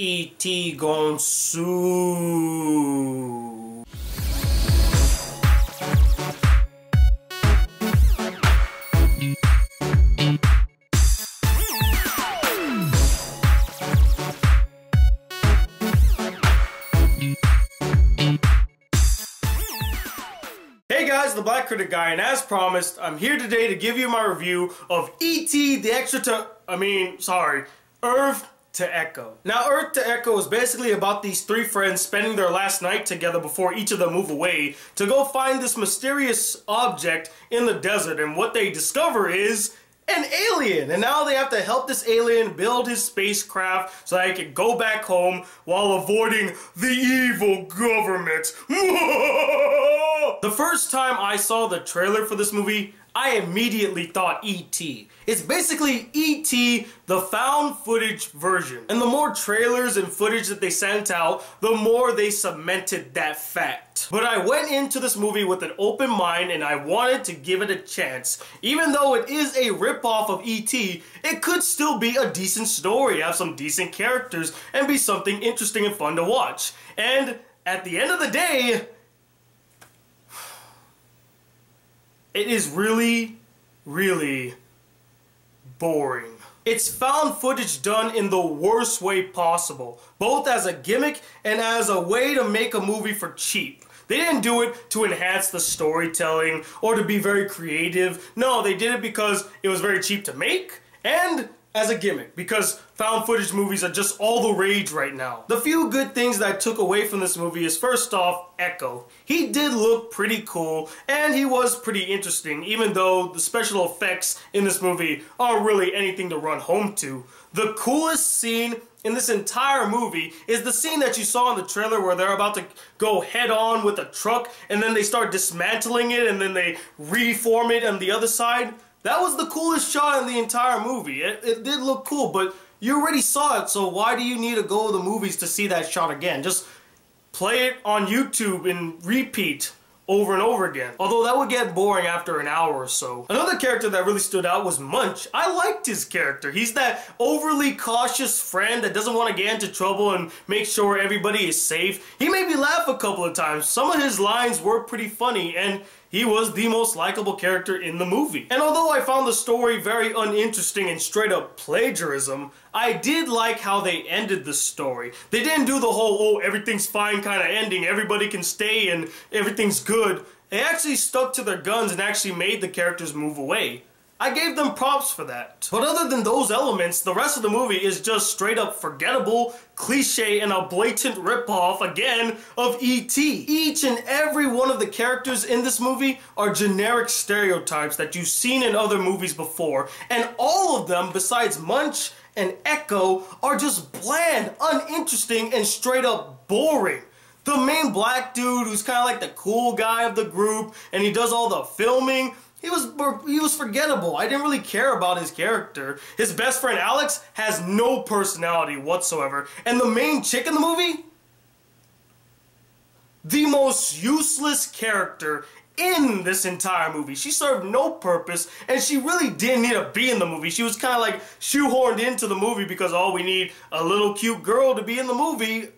E.T. gon' sue. Hey guys, the Black Critic Guy, and as promised, I'm here today to give you my review of E.T. the Earth to Echo. Now, Earth to Echo is basically about these three friends spending their last night together before each of them move away to go find this mysterious object in the desert, and what they discover is an alien, and now they have to help this alien build his spacecraft so they can go back home while avoiding the evil government. The first time I saw the trailer for this movie, I immediately thought E.T. It's basically E.T. the found footage version. And the more trailers and footage that they sent out, the more they cemented that fact. But I went into this movie with an open mind and I wanted to give it a chance. Even though it is a ripoff of E.T., it could still be a decent story, have some decent characters, and be something interesting and fun to watch. And at the end of the day, it is really, really boring. It's found footage done in the worst way possible, both as a gimmick and as a way to make a movie for cheap. They didn't do it to enhance the storytelling or to be very creative. No, they did it because it was very cheap to make and as a gimmick, because found footage movies are just all the rage right now. The few good things that I took away from this movie is, first off, Echo. He did look pretty cool, and he was pretty interesting, even though the special effects in this movie aren't really anything to run home to. The coolest scene in this entire movie is the scene that you saw in the trailer where they're about to go head on with a truck, and then they start dismantling it, and then they reform it on the other side. That was the coolest shot in the entire movie. It did look cool, but you already saw it, so why do you need to go to the movies to see that shot again? Just play it on YouTube and repeat over and over again. Although that would get boring after an hour or so. Another character that really stood out was Munch. I liked his character. He's that overly cautious friend that doesn't want to get into trouble and make sure everybody is safe. He made me laugh a couple of times. Some of his lines were pretty funny, and he was the most likable character in the movie. And although I found the story very uninteresting and straight up plagiarism, I did like how they ended the story. They didn't do the whole, oh, everything's fine kind of ending, everybody can stay and everything's good. They actually stuck to their guns and actually made the characters move away. I gave them props for that. But other than those elements, the rest of the movie is just straight up forgettable, cliche, and a blatant ripoff, again, of E.T. Each and every one of the characters in this movie are generic stereotypes that you've seen in other movies before, and all of them, besides Munch and Echo, are just bland, uninteresting, and straight up boring. The main black dude, who's kind of like the cool guy of the group, and he does all the filming, he was forgettable. I didn't really care about his character. His best friend Alex has no personality whatsoever. And the main chick in the movie? The most useless character in this entire movie. She served no purpose, and she really didn't need to be in the movie. She was kind of like shoehorned into the movie because, oh, we need a little cute girl to be in the movie.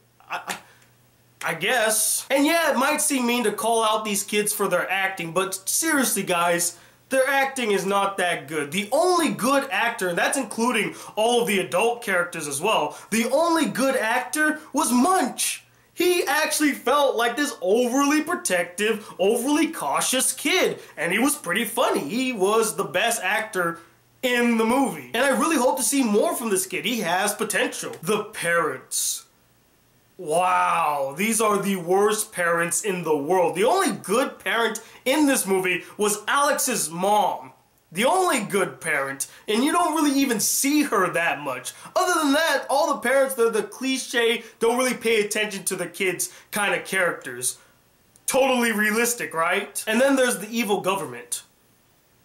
I guess. And yeah, it might seem mean to call out these kids for their acting, but seriously guys, their acting is not that good. The only good actor, and that's including all of the adult characters as well, the only good actor was Munch. He actually felt like this overly protective, overly cautious kid, and he was pretty funny. He was the best actor in the movie. And I really hope to see more from this kid. He has potential. The parents. Wow, these are the worst parents in the world. The only good parent in this movie was Alex's mom. The only good parent, and you don't really even see her that much. Other than that, all the parents, they're the cliche, don't really pay attention to the kids kind of characters. Totally realistic, right? And then there's the evil government.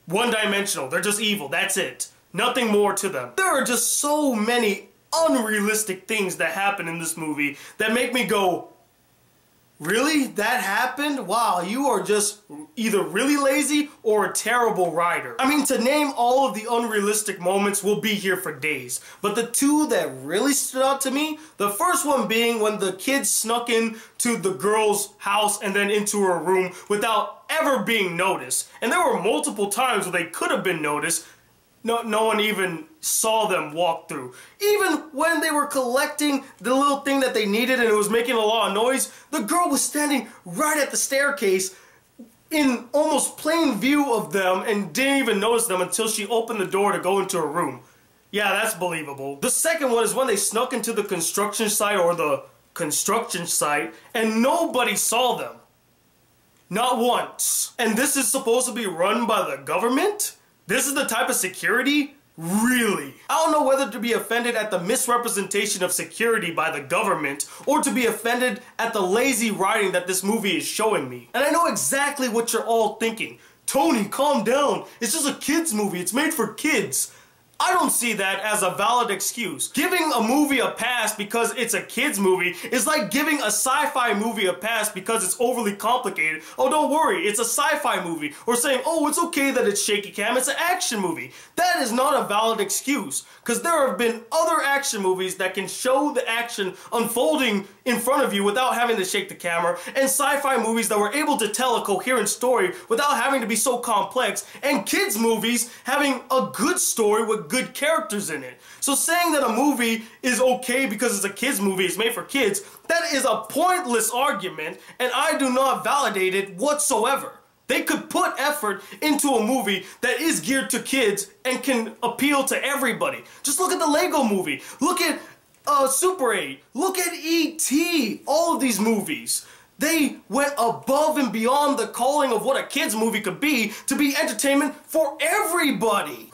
One-dimensional, they're just evil, that's it. Nothing more to them. There are just so many unrealistic things that happen in this movie that make me go, Really? That happened? Wow, you are just either really lazy or a terrible writer. I mean, to name all of the unrealistic moments, we'll be here for days. But the two that really stood out to me, the first one being when the kids snuck in to the girl's house and then into her room without ever being noticed. And there were multiple times where they could have been noticed. No one even saw them walk through. Even when they were collecting the little thing that they needed and it was making a lot of noise, the girl was standing right at the staircase in almost plain view of them and didn't even notice them until she opened the door to go into her room. Yeah, that's believable. The second one is when they snuck into the construction site and nobody saw them. Not once. And this is supposed to be run by the government? This is the type of security? Really? I don't know whether to be offended at the misrepresentation of security by the government or to be offended at the lazy writing that this movie is showing me. And I know exactly what you're all thinking. Tony, calm down. It's just a kid's movie. It's made for kids. I don't see that as a valid excuse. Giving a movie a pass because it's a kid's movie is like giving a sci-fi movie a pass because it's overly complicated. Oh, don't worry, it's a sci-fi movie. Or saying, oh, it's okay that it's shaky cam, it's an action movie. That is not a valid excuse, because there have been other action movies that can show the action unfolding in front of you without having to shake the camera, and sci-fi movies that were able to tell a coherent story without having to be so complex, and kids movies having a good story with good characters in it. So saying that a movie is okay because it's a kids movie, it's made for kids, that is a pointless argument, and I do not validate it whatsoever. They could put effort into a movie that is geared to kids and can appeal to everybody. Just look at the Lego movie. Look at Super 8. Look at E.T. All of these movies. They went above and beyond the calling of what a kids movie could be to be entertainment for everybody.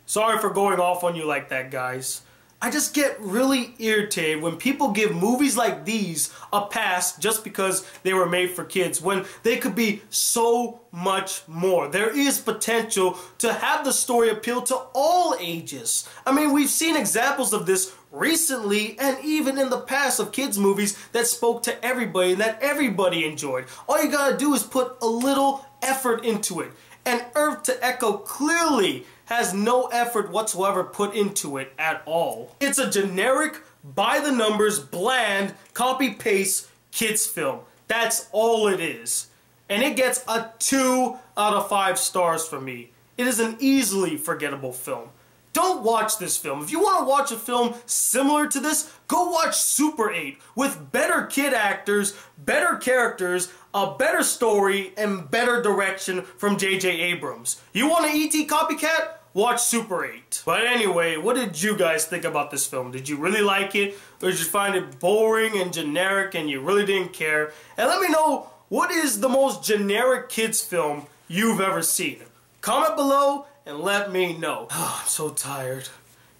Sorry for going off on you like that, guys. I just get really irritated when people give movies like these a pass just because they were made for kids, when they could be so much more. There is potential to have the story appeal to all ages. I mean, we've seen examples of this recently and even in the past of kids movies that spoke to everybody and that everybody enjoyed. All you gotta do is put a little effort into it. And Earth to Echo clearly has no effort whatsoever put into it at all. It's a generic, by-the-numbers, bland, copy-paste kids film. That's all it is. And it gets a 2 out of 5 stars from me. It is an easily forgettable film. Don't watch this film. If you want to watch a film similar to this, go watch Super 8 with better kid actors, better characters, a better story, and better direction from J.J. Abrams. You want an E.T. copycat? Watch Super 8. But anyway, what did you guys think about this film? Did you really like it? Or did you find it boring and generic and you really didn't care? And let me know, what is the most generic kids film you've ever seen? Comment below and let me know. I'm so tired.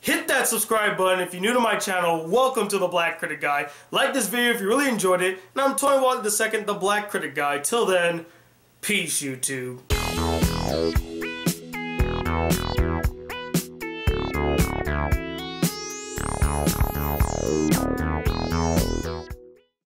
Hit that subscribe button if you're new to my channel. Welcome to the Black Critic Guy. Like this video if you really enjoyed it. And I'm Tony Walker II, the Black Critic Guy. Till then, peace, YouTube.